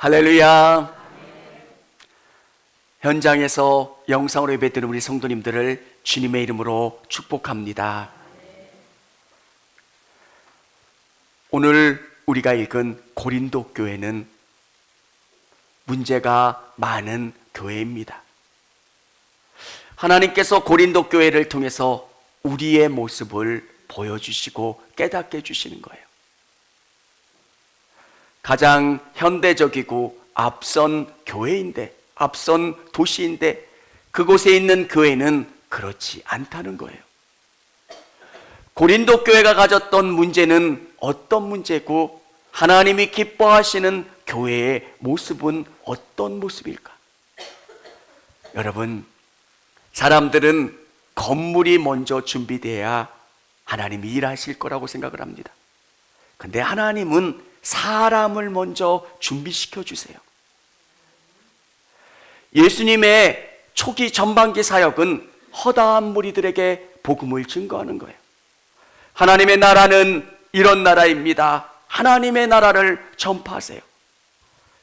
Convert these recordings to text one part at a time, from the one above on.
할렐루야. 현장에서 영상으로 예배드리는 우리 성도님들을 주님의 이름으로 축복합니다. 오늘 우리가 읽은 고린도 교회는 문제가 많은 교회입니다. 하나님께서 고린도 교회를 통해서 우리의 모습을 보여주시고 깨닫게 해주시는 거예요. 가장 현대적이고 앞선 교회인데, 앞선 도시인데 그곳에 있는 교회는 그렇지 않다는 거예요. 고린도 교회가 가졌던 문제는 어떤 문제고, 하나님이 기뻐하시는 교회의 모습은 어떤 모습일까? 여러분, 사람들은 건물이 먼저 준비돼야 하나님이 일하실 거라고 생각을 합니다. 근데 하나님은 사람을 먼저 준비시켜 주세요. 예수님의 초기 전반기 사역은 허다한 무리들에게 복음을 증거하는 거예요. 하나님의 나라는 이런 나라입니다. 하나님의 나라를 전파하세요.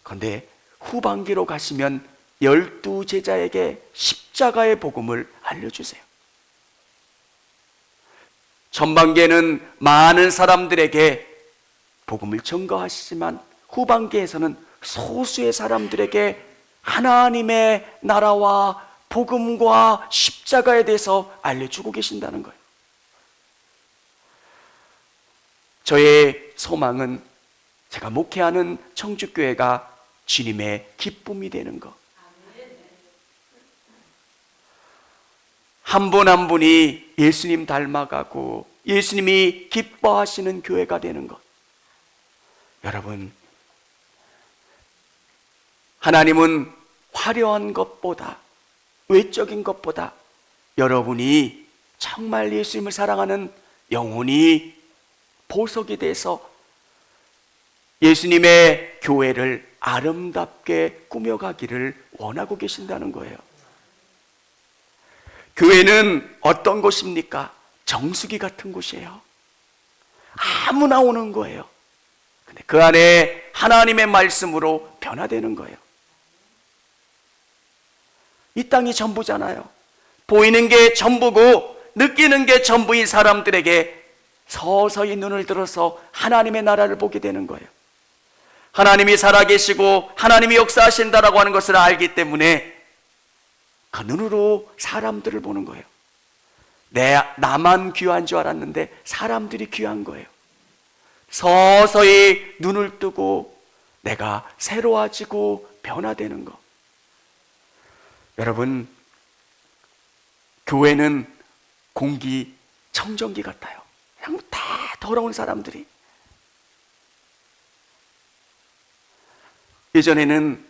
그런데 후반기로 가시면 12제자에게 십자가의 복음을 알려주세요. 전반기에는 많은 사람들에게 복음을 증거하시지만 후반기에서는 소수의 사람들에게 하나님의 나라와 복음과 십자가에 대해서 알려주고 계신다는 거예요. 저의 소망은 제가 목회하는 청주교회가 주님의 기쁨이 되는 것. 한 분 한 분이 예수님 닮아가고 예수님이 기뻐하시는 교회가 되는 것. 여러분, 하나님은 화려한 것보다, 외적인 것보다 여러분이 정말 예수님을 사랑하는 영혼이 보석이 돼서 예수님의 교회를 아름답게 꾸며가기를 원하고 계신다는 거예요. 교회는 어떤 곳입니까? 정수기 같은 곳이에요. 아무나 오는 거예요. 근데 그 안에 하나님의 말씀으로 변화되는 거예요. 이 땅이 전부잖아요. 보이는 게 전부고 느끼는 게 전부인 사람들에게 서서히 눈을 들어서 하나님의 나라를 보게 되는 거예요. 하나님이 살아계시고 하나님이 역사하신다라고 하는 것을 알기 때문에 그 눈으로 사람들을 보는 거예요. 나만 귀한 줄 알았는데 사람들이 귀한 거예요. 서서히 눈을 뜨고 내가 새로워지고 변화되는 것. 여러분, 교회는 공기청정기 같아요. 그냥 다 더러운 사람들이. 예전에는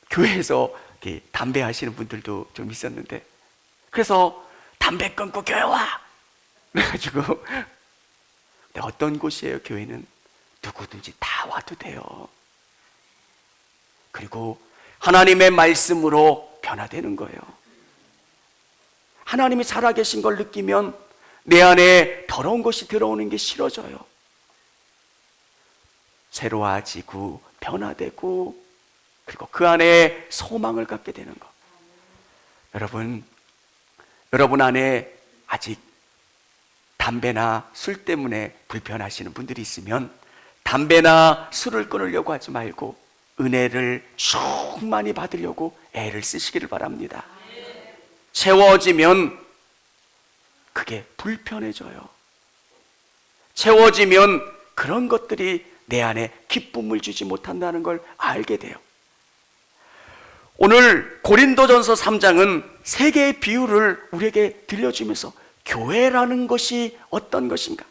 교회에서 담배 하시는 분들도 좀 있었는데, 그래서 담배 끊고 교회 와! 그래가지고, 근데 어떤 곳이에요, 교회는? 누구든지 다 와도 돼요. 그리고 하나님의 말씀으로 변화되는 거예요. 하나님이 살아계신 걸 느끼면 내 안에 더러운 것이 들어오는 게 싫어져요. 새로워지고 변화되고 그리고 그 안에 소망을 갖게 되는 것. 여러분 안에 아직 담배나 술 때문에 불편하시는 분들이 있으면 담배나 술을 끊으려고 하지 말고 은혜를 충만히 받으려고 애를 쓰시기를 바랍니다. 채워지면 그게 불편해져요. 채워지면 그런 것들이 내 안에 기쁨을 주지 못한다는 걸 알게 돼요. 오늘 고린도전서 3장은 세 개의 비유를 우리에게 들려주면서 교회라는 것이 어떤 것인가,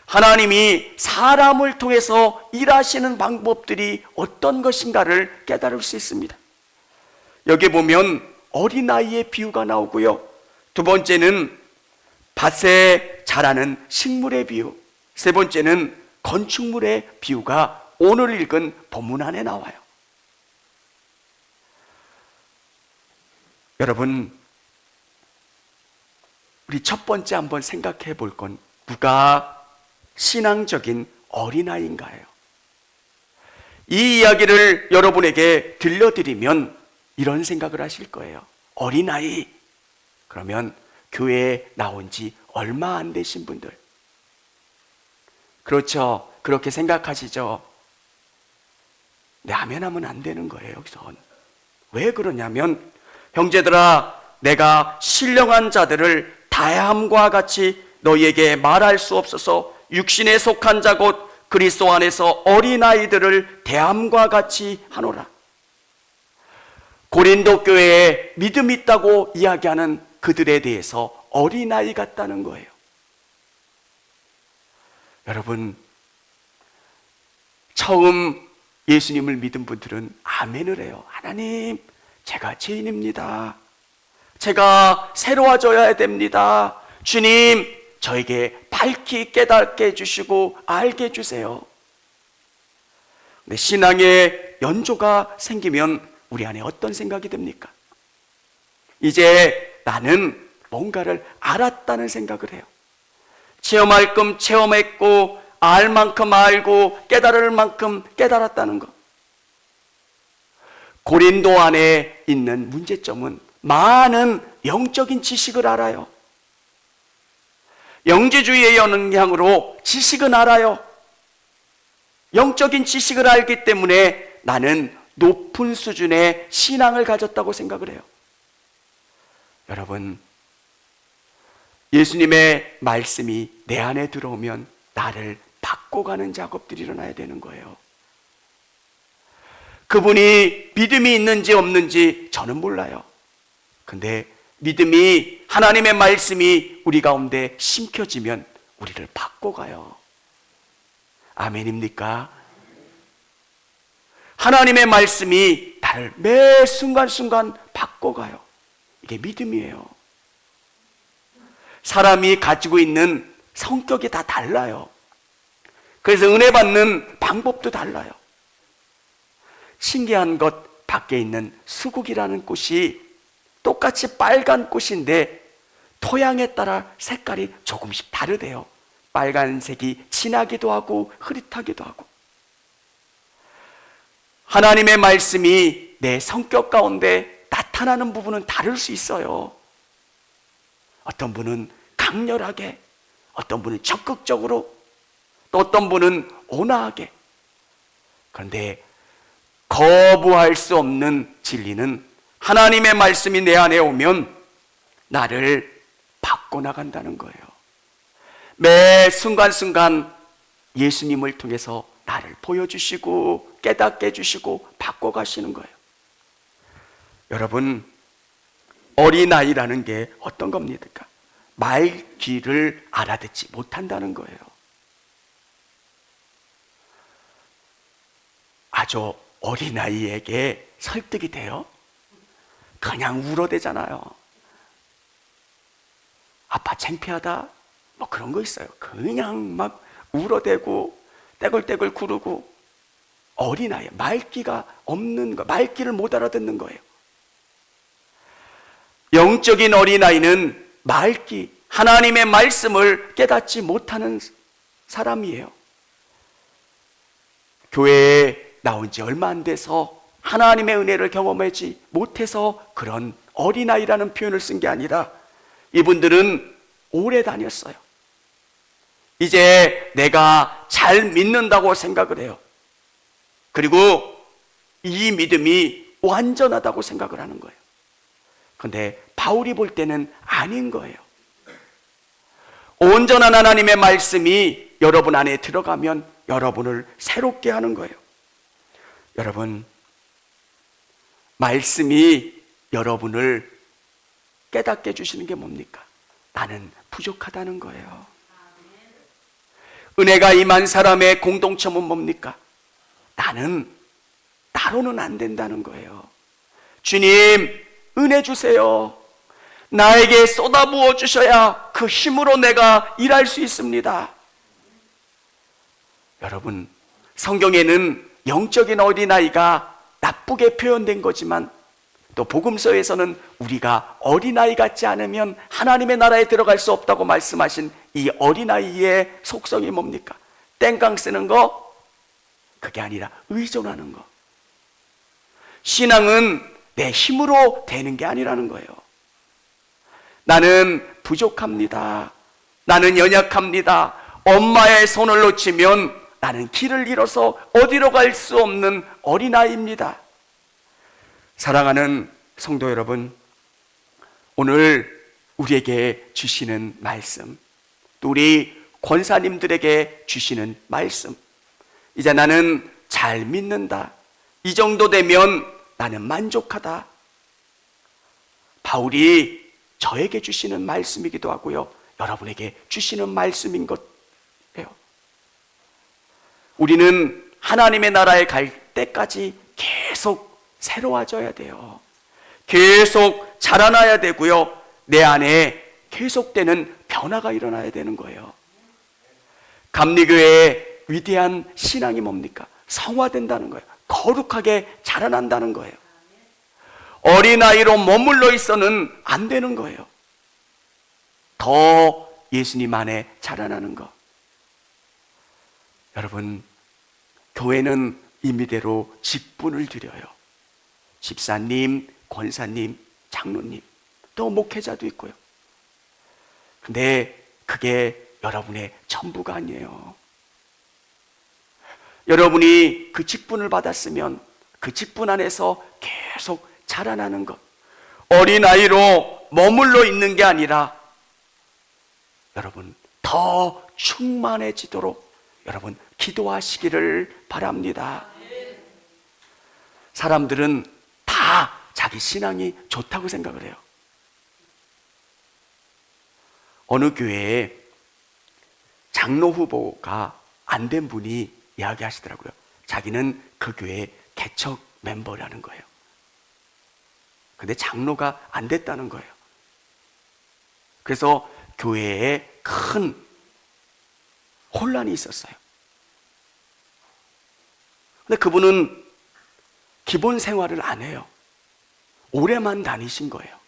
하나님이 사람을 통해서 일하시는 방법들이 어떤 것인가를 깨달을 수 있습니다. 여기 보면 어린아이의 비유가 나오고요, 두 번째는 밭에 자라는 식물의 비유, 세 번째는 건축물의 비유가 오늘 읽은 본문 안에 나와요. 여러분, 우리 첫 번째 한번 생각해 볼 건 누가 신앙적인 어린아이인가요? 이 이야기를 여러분에게 들려드리면 이런 생각을 하실 거예요. 어린아이, 그러면 교회에 나온 지 얼마 안 되신 분들. 그렇죠. 그렇게 생각하시죠. 네, 아멘 하면 안 되는 거예요, 여기선. 왜 그러냐면, 형제들아, 내가 신령한 자들을 다함과 같이 너희에게 말할 수 없어서 육신에 속한 자 곧 그리스도 안에서 어린아이들을 대함과 같이 하노라. 고린도 교회에 믿음 있다고 이야기하는 그들에 대해서 어린아이 같다는 거예요. 여러분, 처음 예수님을 믿은 분들은 아멘을 해요. 하나님, 제가 죄인입니다. 제가 새로워져야 됩니다. 주님, 저에게 밝히 깨닫게 해주시고 알게 해주세요. 근데 신앙의 연조가 생기면 우리 안에 어떤 생각이 듭니까? 이제 나는 뭔가를 알았다는 생각을 해요. 체험할 끔 체험했고, 알 만큼 알고, 깨달을 만큼 깨달았다는 것. 고린도 안에 있는 문제점은 많은 영적인 지식을 알아요. 영지주의의 영향으로 지식은 알아요. 영적인 지식을 알기 때문에 나는 높은 수준의 신앙을 가졌다고 생각을 해요. 여러분, 예수님의 말씀이 내 안에 들어오면 나를 바꿔가는 작업들이 일어나야 되는 거예요. 그분이 믿음이 있는지 없는지 저는 몰라요. 근데 믿음이, 하나님의 말씀이 우리 가운데 심겨지면 우리를 바꿔가요. 아멘입니까? 하나님의 말씀이 나를 매 순간순간 바꿔가요. 이게 믿음이에요. 사람이 가지고 있는 성격이 다 달라요. 그래서 은혜 받는 방법도 달라요. 신기한 것, 밖에 있는 수국이라는 꽃이 똑같이 빨간 꽃인데 토양에 따라 색깔이 조금씩 다르대요. 빨간색이 진하기도 하고 흐릿하기도 하고. 하나님의 말씀이 내 성격 가운데 나타나는 부분은 다를 수 있어요. 어떤 분은 강렬하게, 어떤 분은 적극적으로, 또 어떤 분은 온화하게. 그런데 거부할 수 없는 진리는 하나님의 말씀이 내 안에 오면 나를 바꿔나간다는 거예요. 매 순간순간 예수님을 통해서 나를 보여주시고 깨닫게 해주시고 바꿔가시는 거예요. 여러분, 어린아이라는 게 어떤 겁니까? 말귀를 알아듣지 못한다는 거예요. 아주 어린아이에게 설득이 돼요? 그냥 울어대잖아요. 아빠 창피하다? 뭐 그런 거 있어요. 그냥 막 울어대고 떼굴떼굴 구르고. 어린아이, 말귀가 없는 거, 말귀를 못 알아듣는 거예요. 영적인 어린아이는 말귀, 하나님의 말씀을 깨닫지 못하는 사람이에요. 교회에 나온 지 얼마 안 돼서 하나님의 은혜를 경험하지 못해서 그런 어린아이라는 표현을 쓴 게 아니라 이분들은 오래 다녔어요. 이제 내가 잘 믿는다고 생각을 해요. 그리고 이 믿음이 완전하다고 생각을 하는 거예요. 그런데 바울이 볼 때는 아닌 거예요. 온전한 하나님의 말씀이 여러분 안에 들어가면 여러분을 새롭게 하는 거예요. 여러분, 말씀이 여러분을 깨닫게 해주시는 게 뭡니까? 나는 부족하다는 거예요. 은혜가 임한 사람의 공동점은 뭡니까? 나는 나로는 안 된다는 거예요. 주님, 은혜 주세요. 나에게 쏟아부어 주셔야 그 힘으로 내가 일할 수 있습니다. 여러분, 성경에는 영적인 어린아이가 나쁘게 표현된 거지만 또 복음서에서는 우리가 어린아이 같지 않으면 하나님의 나라에 들어갈 수 없다고 말씀하신 이 어린아이의 속성이 뭡니까? 땡깡 쓰는 거, 그게 아니라 의존하는 것. 신앙은 내 힘으로 되는 게 아니라는 거예요. 나는 부족합니다. 나는 연약합니다. 엄마의 손을 놓치면 나는 길을 잃어서 어디로 갈 수 없는 어린아이입니다. 사랑하는 성도 여러분, 오늘 우리에게 주시는 말씀, 또 우리 권사님들에게 주시는 말씀, 이제 나는 잘 믿는다, 이 정도 되면 나는 만족하다, 바울이 저에게 주시는 말씀이기도 하고요, 여러분에게 주시는 말씀인 것이에요. 우리는 하나님의 나라에 갈 때까지 계속 새로워져야 돼요. 계속 자라나야 되고요, 내 안에 계속되는 변화가 일어나야 되는 거예요. 감리교회의 위대한 신앙이 뭡니까? 성화된다는 거예요. 거룩하게 자라난다는 거예요. 어린아이로 머물러 있어는 안 되는 거예요. 더 예수님 안에 자라나는 것. 여러분, 교회는 임의대로 직분을 드려요. 집사님, 권사님, 장로님, 또 목회자도 있고요. 근데 그게 여러분의 전부가 아니에요. 여러분이 그 직분을 받았으면 그 직분 안에서 계속 자라나는 것, 어린아이로 머물러 있는 게 아니라 여러분 더 충만해지도록 여러분 기도하시기를 바랍니다. 사람들은 다 자기 신앙이 좋다고 생각을 해요. 어느 교회에 장로 후보가 안 된 분이 이야기하시더라고요. 자기는 그 교회의 개척 멤버라는 거예요. 근데 장로가 안 됐다는 거예요. 그래서 교회에 큰 혼란이 있었어요. 근데 그분은 기본 생활을 안 해요. 오래만 다니신 거예요.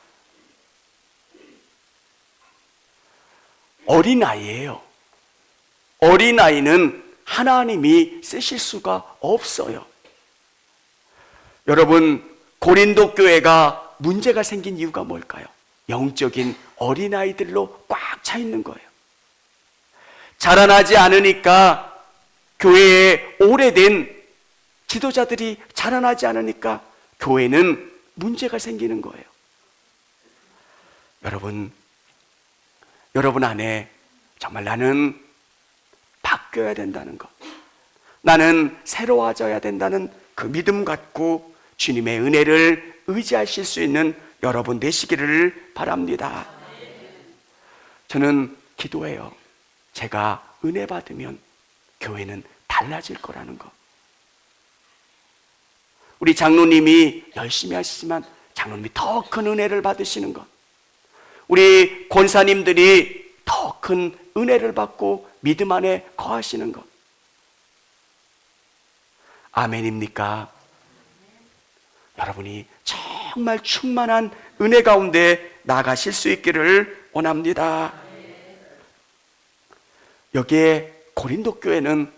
어린아이예요. 어린아이는 하나님이 쓰실 수가 없어요. 여러분, 고린도 교회가 문제가 생긴 이유가 뭘까요? 영적인 어린아이들로 꽉 차 있는 거예요. 자라나지 않으니까, 교회에 오래된 지도자들이 자라나지 않으니까 교회는 문제가 생기는 거예요. 여러분 안에 정말 나는 바뀌어야 된다는 것, 나는 새로워져야 된다는 그 믿음 갖고 주님의 은혜를 의지하실 수 있는 여러분 되시기를 바랍니다. 저는 기도해요. 제가 은혜 받으면 교회는 달라질 거라는 것. 우리 장로님이 열심히 하시지만 장로님이 더 큰 은혜를 받으시는 것, 우리 권사님들이 더 큰 은혜를 받고 믿음 안에 거하시는 것. 아멘입니까? 여러분이 정말 충만한 은혜 가운데 나가실 수 있기를 원합니다. 여기에 고린도 교회는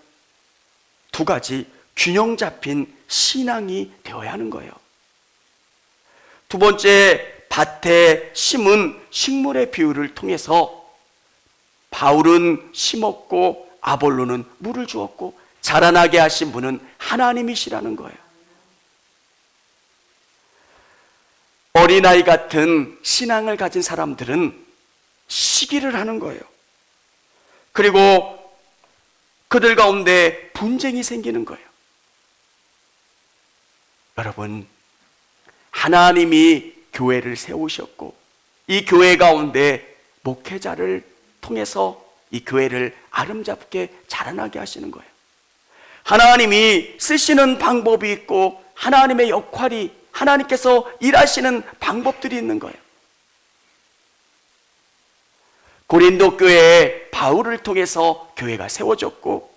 두 가지 균형 잡힌 신앙이 되어야 하는 거예요. 두 번째, 밭에 심은 식물의 비유를 통해서 바울은 심었고 아볼로는 물을 주었고 자라나게 하신 분은 하나님이시라는 거예요. 어린아이 같은 신앙을 가진 사람들은 시기를 하는 거예요. 그리고 그들 가운데 분쟁이 생기는 거예요. 여러분, 하나님이 교회를 세우셨고 이 교회 가운데 목회자를 통해서 이 교회를 아름답게 자라나게 하시는 거예요. 하나님이 쓰시는 방법이 있고 하나님의 역할이, 하나님께서 일하시는 방법들이 있는 거예요. 고린도 교회에 바울을 통해서 교회가 세워졌고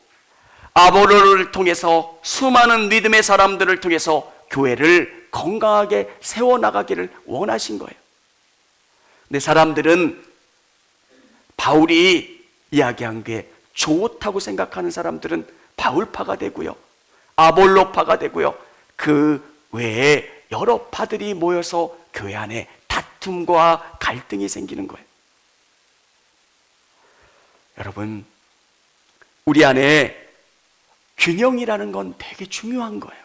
아볼로를 통해서 수많은 믿음의 사람들을 통해서 교회를 건강하게 세워나가기를 원하신 거예요. 근데 사람들은 바울이 이야기한 게 좋다고 생각하는 사람들은 바울파가 되고요, 아볼로파가 되고요. 그 외에 여러 파들이 모여서 교회 안에 다툼과 갈등이 생기는 거예요. 여러분, 우리 안에 균형이라는 건 되게 중요한 거예요.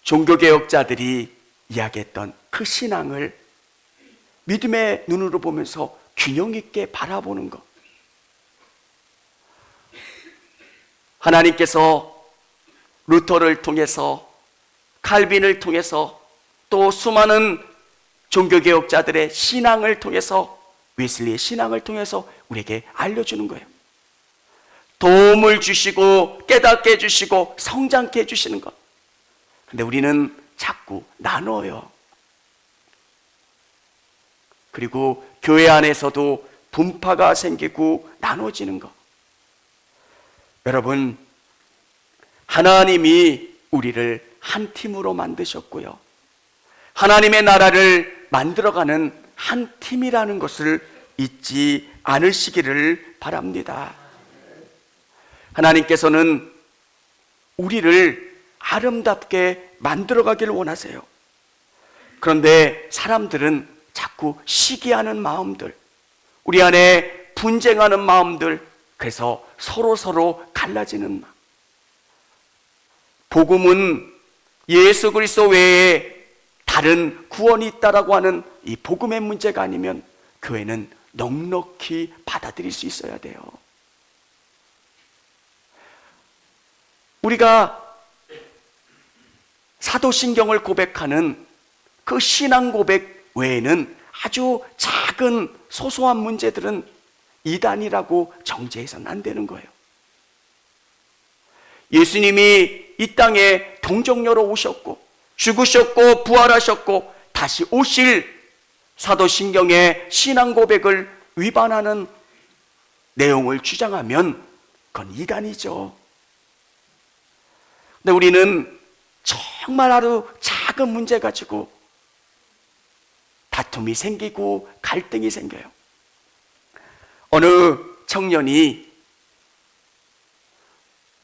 종교개혁자들이 이야기했던 그 신앙을 믿음의 눈으로 보면서 균형 있게 바라보는 것. 하나님께서 루터를 통해서, 칼빈을 통해서, 또 수많은 종교개혁자들의 신앙을 통해서, 웨슬리의 신앙을 통해서 우리에게 알려주는 거예요. 도움을 주시고 깨닫게 해주시고 성장케 해주시는 것. 근데 우리는 자꾸 나눠요. 그리고 교회 안에서도 분파가 생기고 나눠지는 것. 여러분, 하나님이 우리를 한 팀으로 만드셨고요, 하나님의 나라를 만들어가는 한 팀이라는 것을 잊지 않으시기를 바랍니다. 하나님께서는 우리를 아름답게 만들어가기를 원하세요. 그런데 사람들은 자꾸 시기하는 마음들, 우리 안에 분쟁하는 마음들, 그래서 서로 갈라지는 마음. 복음은 예수 그리스도 외에 다른 구원이 있다라고 하는 이 복음의 문제가 아니면 교회는 넉넉히 받아들일 수 있어야 돼요. 우리가 사도신경을 고백하는 그 신앙 고백 외에는 아주 작은 소소한 문제들은 이단이라고 정죄해서는 안 되는 거예요. 예수님이 이 땅에 동정녀로 오셨고 죽으셨고 부활하셨고 다시 오실 사도신경의 신앙 고백을 위반하는 내용을 주장하면 그건 이단이죠. 근데 우리는 정말 아주 작은 문제 가지고 다툼이 생기고 갈등이 생겨요. 어느 청년이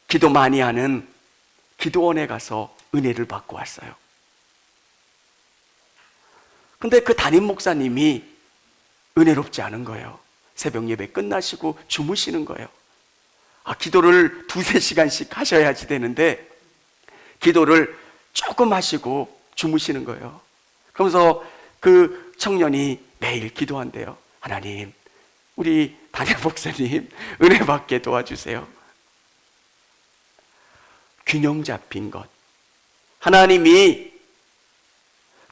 기도 많이 하는 기도원에 가서 은혜를 받고 왔어요. 근데 그 담임 목사님이 은혜롭지 않은 거예요. 새벽 예배 끝나시고 주무시는 거예요. 기도를 2-3시간씩 하셔야지 되는데 기도를 조금 하시고 주무시는 거예요. 그러면서 그 청년이 매일 기도한대요. 하나님, 우리 담임 목사님 은혜 받게 도와주세요. 균형 잡힌 것. 하나님이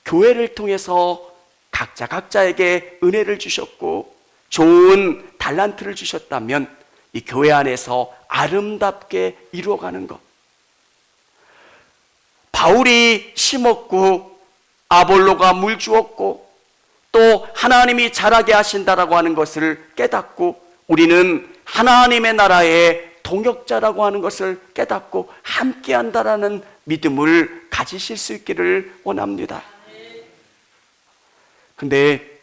교회를 통해서 각자에게 은혜를 주셨고 좋은 달란트를 주셨다면 이 교회 안에서 아름답게 이루어가는 것. 바울이 심었고 아볼로가 물 주었고 또 하나님이 자라게 하신다라고 하는 것을 깨닫고 우리는 하나님의 나라의 동역자라고 하는 것을 깨닫고 함께한다라는 믿음을 가지실 수 있기를 원합니다. 근데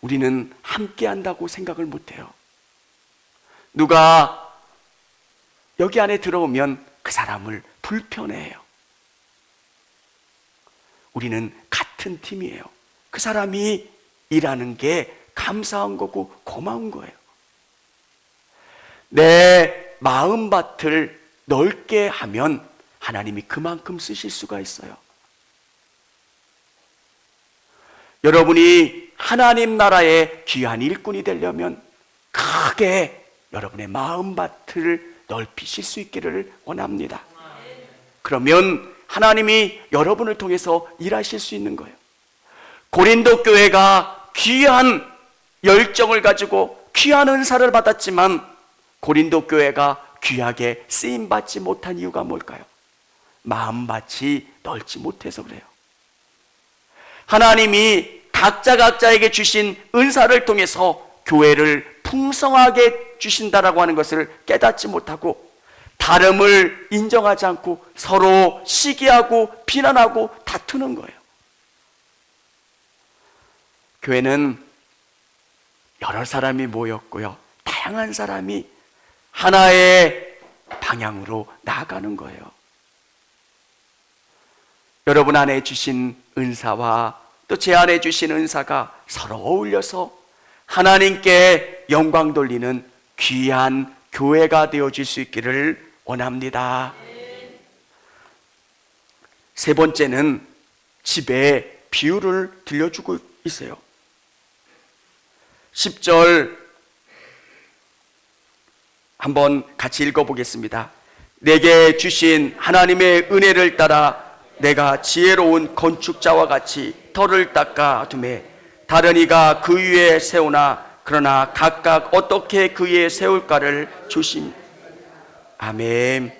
우리는 함께한다고 생각을 못해요. 누가 여기 안에 들어오면 그 사람을 불편해해요. 우리는 같은 팀이에요. 그 사람이 일하는 게 감사한 거고 고마운 거예요. 내 마음밭을 넓게 하면 하나님이 그만큼 쓰실 수가 있어요. 여러분이 하나님 나라의 귀한 일꾼이 되려면 크게 여러분의 마음밭을 넓히실 수 있기를 원합니다. 그러면 하나님이 여러분을 통해서 일하실 수 있는 거예요. 고린도 교회가 귀한 열정을 가지고 귀한 은사를 받았지만 고린도 교회가 귀하게 쓰임받지 못한 이유가 뭘까요? 마음밭이 넓지 못해서 그래요. 하나님이 각자에게 주신 은사를 통해서 교회를 풍성하게 주신다라고 하는 것을 깨닫지 못하고 다름을 인정하지 않고 서로 시기하고 비난하고 다투는 거예요. 교회는 여러 사람이 모였고요, 다양한 사람이 하나의 방향으로 나아가는 거예요. 여러분 안에 주신 은사와 또 제 안에 주신 은사가 서로 어울려서 하나님께 영광 돌리는 귀한 교회가 되어질 수 있기를 원합니다. 세 번째는 집에 비유를 들려주고 있어요. 10절 한번 같이 읽어보겠습니다. 내게 주신 하나님의 은혜를 따라 내가 지혜로운 건축자와 같이 터를 닦아 두매 다른 이가 그 위에 세우나 그러나 각각 어떻게 그 위에 세울까를 조심. 아멘.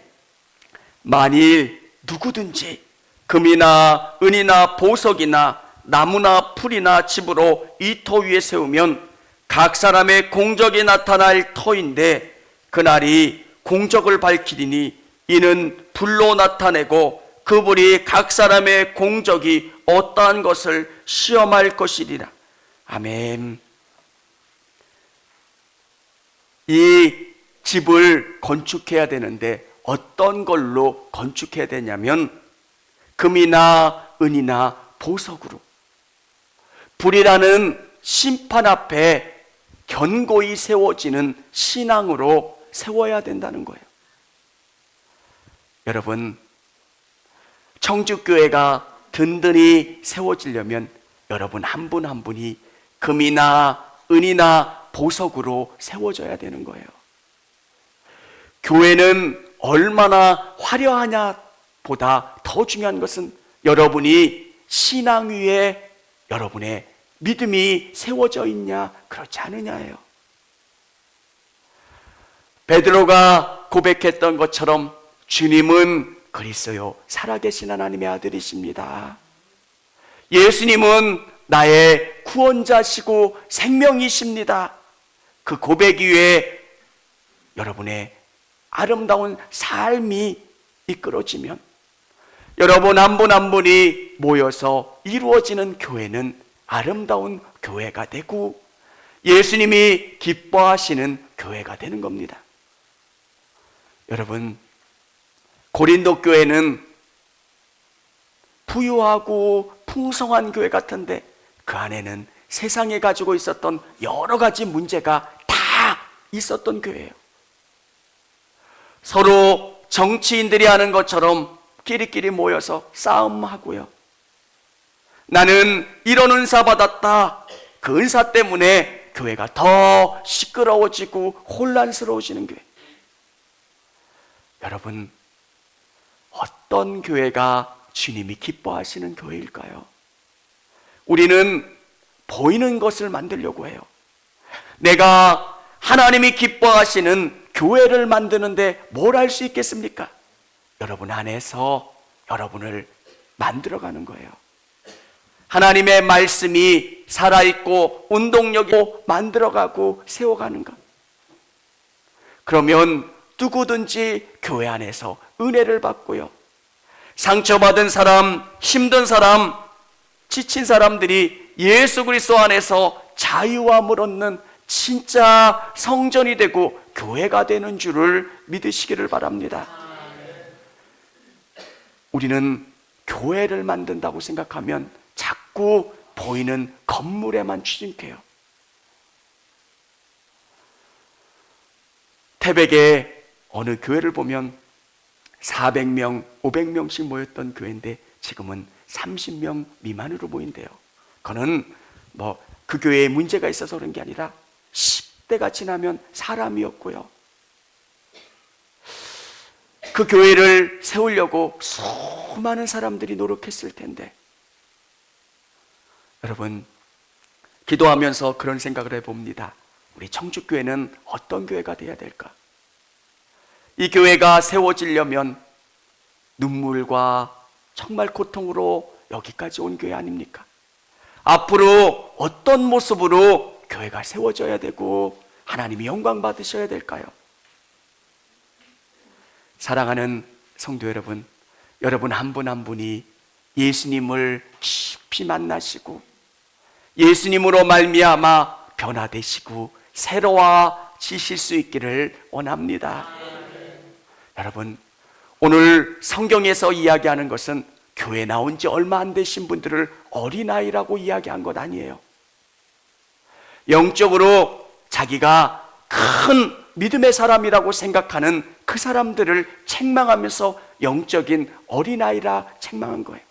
만일 누구든지 금이나 은이나 보석이나 나무나 풀이나 집으로 이 터 위에 세우면 각 사람의 공적이 나타날 터인데 그날이 공적을 밝히리니 이는 불로 나타내고 그 불이 각 사람의 공적이 어떠한 것을 시험할 것이리라. 아멘. 이 집을 건축해야 되는데 어떤 걸로 건축해야 되냐면 금이나 은이나 보석으로, 불이라는 심판 앞에 견고히 세워지는 신앙으로 세워야 된다는 거예요. 여러분, 청주교회가 든든히 세워지려면 여러분 한 분 한 분이 금이나 은이나 보석으로 세워져야 되는 거예요. 교회는 얼마나 화려하냐 보다 더 중요한 것은 여러분이 신앙 위에 여러분의 믿음이 세워져 있냐 그렇지 않느냐예요. 베드로가 고백했던 것처럼 주님은 그리스도요 살아계신 하나님의 아들이십니다. 예수님은 나의 구원자시고 생명이십니다. 그 고백 위에 여러분의 아름다운 삶이 이끌어지면 여러분 한 분 한 분이 모여서 이루어지는 교회는 아름다운 교회가 되고 예수님이 기뻐하시는 교회가 되는 겁니다. 여러분, 고린도 교회는 부유하고 풍성한 교회 같은데 그 안에는 세상에 가지고 있었던 여러 가지 문제가 다 있었던 교회예요. 서로 정치인들이 하는 것처럼 끼리끼리 모여서 싸움하고요. 나는 이런 은사 받았다. 그 은사 때문에 교회가 더 시끄러워지고 혼란스러워지는 교회. 여러분, 어떤 교회가 주님이 기뻐하시는 교회일까요? 우리는 보이는 것을 만들려고 해요. 내가 하나님이 기뻐하시는 교회를 만드는데 뭘 할 수 있겠습니까? 여러분 안에서 여러분을 만들어가는 거예요. 하나님의 말씀이 살아있고 운동력이 만들어가고 세워가는 것. 그러면 누구든지 교회 안에서 은혜를 받고요. 상처받은 사람, 힘든 사람, 지친 사람들이 예수 그리스도 안에서 자유함을 얻는 진짜 성전이 되고 교회가 되는 줄을 믿으시기를 바랍니다. 우리는 교회를 만든다고 생각하면 자꾸 보이는 건물에만 추진해요. 태백에 어느 교회를 보면 400명, 500명씩 모였던 교회인데 지금은 30명 미만으로 모인대요. 그거는 그 교회에 문제가 있어서 그런 게 아니라 10대가 지나면 사람이었고요. 그 교회를 세우려고 수많은 사람들이 노력했을 텐데 여러분, 기도하면서 그런 생각을 해봅니다. 우리 청주교회는 어떤 교회가 되어야 될까? 이 교회가 세워지려면 눈물과 정말 고통으로 여기까지 온 교회 아닙니까? 앞으로 어떤 모습으로 교회가 세워져야 되고 하나님이 영광 받으셔야 될까요? 사랑하는 성도 여러분, 여러분 한 분 한 분이 예수님을 깊이 만나시고 예수님으로 말미암아 변화되시고 새로워지실 수 있기를 원합니다. 여러분, 오늘 성경에서 이야기하는 것은 교회 나온 지 얼마 안 되신 분들을 어린아이라고 이야기한 것 아니에요. 영적으로 자기가 큰 믿음의 사람이라고 생각하는 그 사람들을 책망하면서 영적인 어린아이라 책망한 거예요.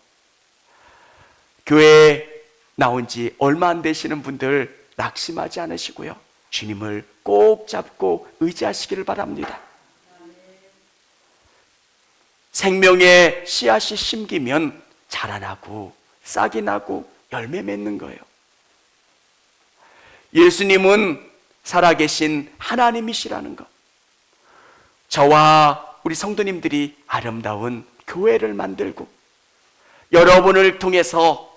교회에 나온 지 얼마 안 되시는 분들 낙심하지 않으시고요, 주님을 꼭 잡고 의지하시기를 바랍니다. 생명의 씨앗이 심기면 자라나고 싹이 나고 열매 맺는 거예요. 예수님은 살아계신 하나님이시라는 것, 저와 우리 성도님들이 아름다운 교회를 만들고 여러분을 통해서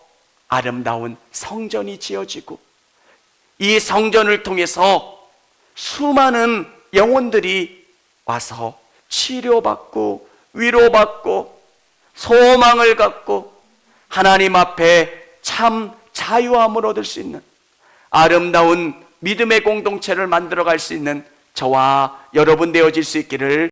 아름다운 성전이 지어지고 이 성전을 통해서 수많은 영혼들이 와서 치료받고 위로받고 소망을 갖고 하나님 앞에 참 자유함을 얻을 수 있는 아름다운 믿음의 공동체를 만들어갈 수 있는 저와 여러분 되어질 수 있기를